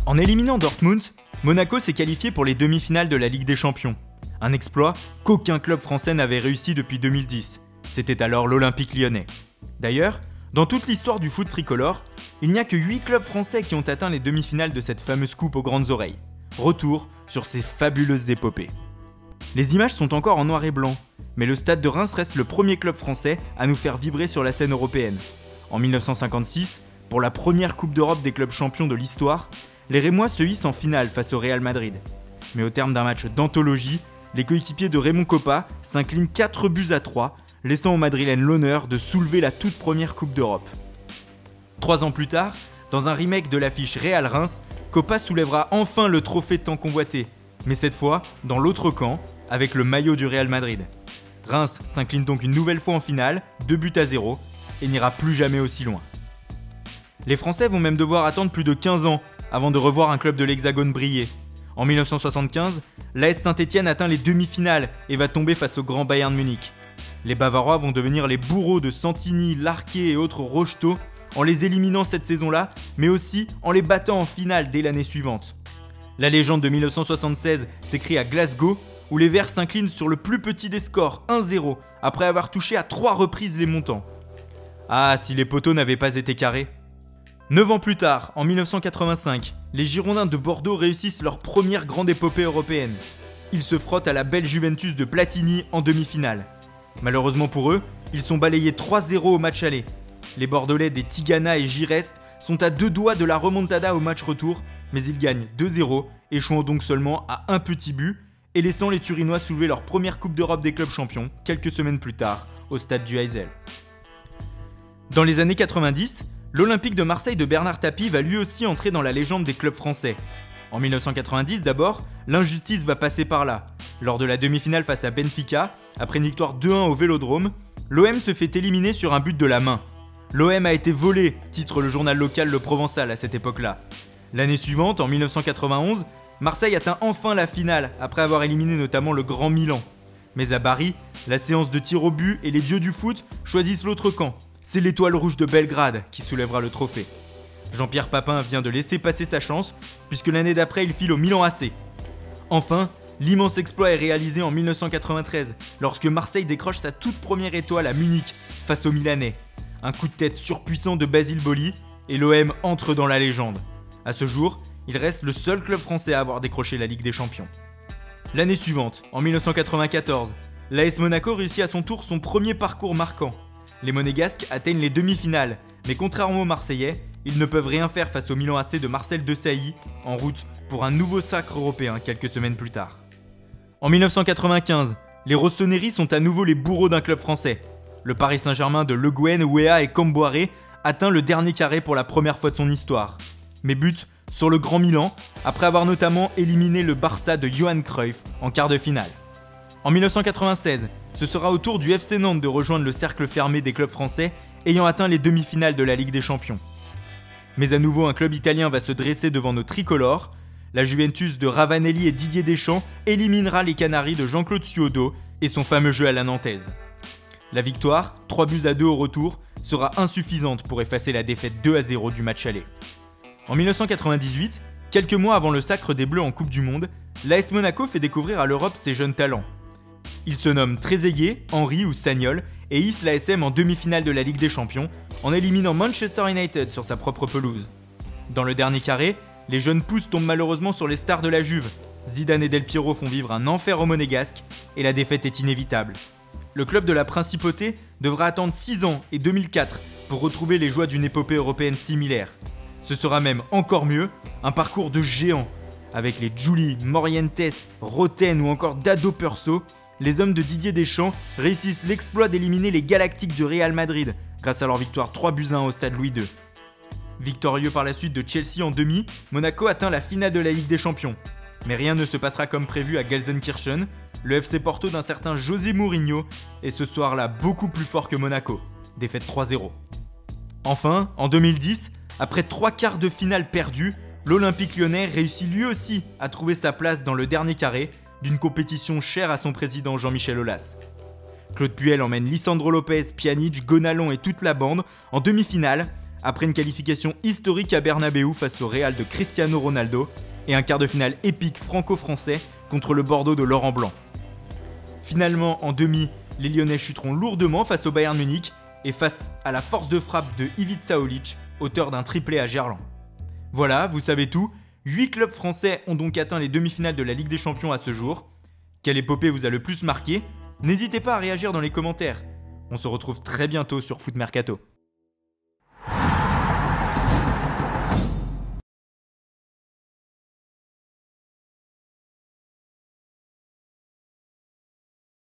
En éliminant Dortmund, Monaco s'est qualifié pour les demi-finales de la Ligue des Champions. Un exploit qu'aucun club français n'avait réussi depuis 2010. C'était alors l'Olympique Lyonnais. D'ailleurs, dans toute l'histoire du foot tricolore, il n'y a que 8 clubs français qui ont atteint les demi-finales de cette fameuse coupe aux grandes oreilles. Retour sur ces fabuleuses épopées. Les images sont encore en noir et blanc, mais le Stade de Reims reste le premier club français à nous faire vibrer sur la scène européenne. En 1956, pour la première Coupe d'Europe des clubs champions de l'histoire, les Rémois se hissent en finale face au Real Madrid. Mais au terme d'un match d'anthologie, les coéquipiers de Raymond Kopa s'inclinent 4-3, laissant aux Madrilènes l'honneur de soulever la toute première Coupe d'Europe. 3 ans plus tard, dans un remake de l'affiche Real Reims, Kopa soulèvera enfin le trophée tant convoité, mais cette fois dans l'autre camp, avec le maillot du Real Madrid. Reims s'incline donc une nouvelle fois en finale, 2-0, et n'ira plus jamais aussi loin. Les Français vont même devoir attendre plus de 15 ans avant de revoir un club de l'Hexagone briller. En 1975, l'AS Saint-Etienne atteint les demi-finales et va tomber face au grand Bayern Munich. Les Bavarois vont devenir les bourreaux de Santini, Larquet et autres Rocheteau en les éliminant cette saison-là, mais aussi en les battant en finale dès l'année suivante. La légende de 1976 s'écrit à Glasgow, où les Verts s'inclinent sur le plus petit des scores, 1-0, après avoir touché à 3 reprises les montants. Ah, si les poteaux n'avaient pas été carrés. 9 ans plus tard, en 1985, les Girondins de Bordeaux réussissent leur première grande épopée européenne. Ils se frottent à la belle Juventus de Platini en demi-finale. Malheureusement pour eux, ils sont balayés 3-0 au match aller. Les Bordelais des Tigana et Girest sont à 2 doigts de la remontada au match retour, mais ils gagnent 2-0, échouant donc seulement à un petit but et laissant les Turinois soulever leur première Coupe d'Europe des clubs champions quelques semaines plus tard au stade du Heysel. Dans les années 90, l'Olympique de Marseille de Bernard Tapie va lui aussi entrer dans la légende des clubs français. En 1990 d'abord, l'injustice va passer par là. Lors de la demi-finale face à Benfica, après une victoire 2-1 au Vélodrome, l'OM se fait éliminer sur un but de la main. L'OM a été volé, titre le journal local Le Provençal à cette époque-là. L'année suivante, en 1991, Marseille atteint enfin la finale après avoir éliminé notamment le Grand Milan. Mais à Bari, la séance de tir au but et les dieux du foot choisissent l'autre camp. C'est l'Étoile Rouge de Belgrade qui soulèvera le trophée. Jean-Pierre Papin vient de laisser passer sa chance, puisque l'année d'après il file au Milan AC. Enfin, l'immense exploit est réalisé en 1993, lorsque Marseille décroche sa toute première étoile à Munich, face aux Milanais. Un coup de tête surpuissant de Basile Boli, et l'OM entre dans la légende. À ce jour, il reste le seul club français à avoir décroché la Ligue des Champions. L'année suivante, en 1994, l'AS Monaco réussit à son tour son premier parcours marquant. Les Monégasques atteignent les demi-finales, mais contrairement aux Marseillais, ils ne peuvent rien faire face au Milan AC de Marcel Desailly, en route pour un nouveau sacre européen quelques semaines plus tard. En 1995, les Rossoneri sont à nouveau les bourreaux d'un club français. Le Paris Saint-Germain de Le Guen, Weah et Camboire atteint le dernier carré pour la première fois de son histoire, mais bute sur le Grand Milan, après avoir notamment éliminé le Barça de Johan Cruyff en quart de finale. En 1996, ce sera au tour du FC Nantes de rejoindre le cercle fermé des clubs français ayant atteint les demi-finales de la Ligue des Champions. Mais à nouveau, un club italien va se dresser devant nos tricolores. La Juventus de Ravanelli et Didier Deschamps éliminera les Canaries de Jean-Claude Suodo et son fameux jeu à la nantaise. La victoire, 3-2 au retour, sera insuffisante pour effacer la défaite 2-0 du match aller. En 1998, quelques mois avant le sacre des Bleus en Coupe du Monde, l'AS Monaco fait découvrir à l'Europe ses jeunes talents. Ils se nomment Trezeguet, Henry ou Sagnol et hissent l'ASM en demi-finale de la Ligue des Champions en éliminant Manchester United sur sa propre pelouse. Dans le dernier carré, les jeunes pousses tombent malheureusement sur les stars de la Juve. Zidane et Del Piero font vivre un enfer aux Monégasques et la défaite est inévitable. Le club de la Principauté devra attendre 6 ans et 2004 pour retrouver les joies d'une épopée européenne similaire. Ce sera même encore mieux, un parcours de géants. Avec les Juli, Morientes, Roten ou encore Dado Perso, les hommes de Didier Deschamps réussissent l'exploit d'éliminer les Galactiques de Real Madrid grâce à leur victoire 3-1 au stade Louis II. Victorieux par la suite de Chelsea en demi, Monaco atteint la finale de la Ligue des Champions. Mais rien ne se passera comme prévu à Gelsenkirchen, le FC Porto d'un certain José Mourinho est ce soir-là beaucoup plus fort que Monaco, défaite 3-0. Enfin, en 2010, après 3 quarts de finale perdus, l'Olympique lyonnais réussit lui aussi à trouver sa place dans le dernier carré d'une compétition chère à son président Jean-Michel Aulas. Claude Puel emmène Lisandro Lopez, Pjanic, Gonalons et toute la bande en demi-finale après une qualification historique à Bernabéu face au Real de Cristiano Ronaldo et un quart de finale épique franco-français contre le Bordeaux de Laurent Blanc. Finalement, en demi, les Lyonnais chuteront lourdement face au Bayern Munich et face à la force de frappe de Ivica Olic, auteur d'un triplé à Gerland. Voilà, vous savez tout, 8 clubs français ont donc atteint les demi-finales de la Ligue des Champions à ce jour. Quelle épopée vous a le plus marqué ? N'hésitez pas à réagir dans les commentaires. On se retrouve très bientôt sur Foot Mercato.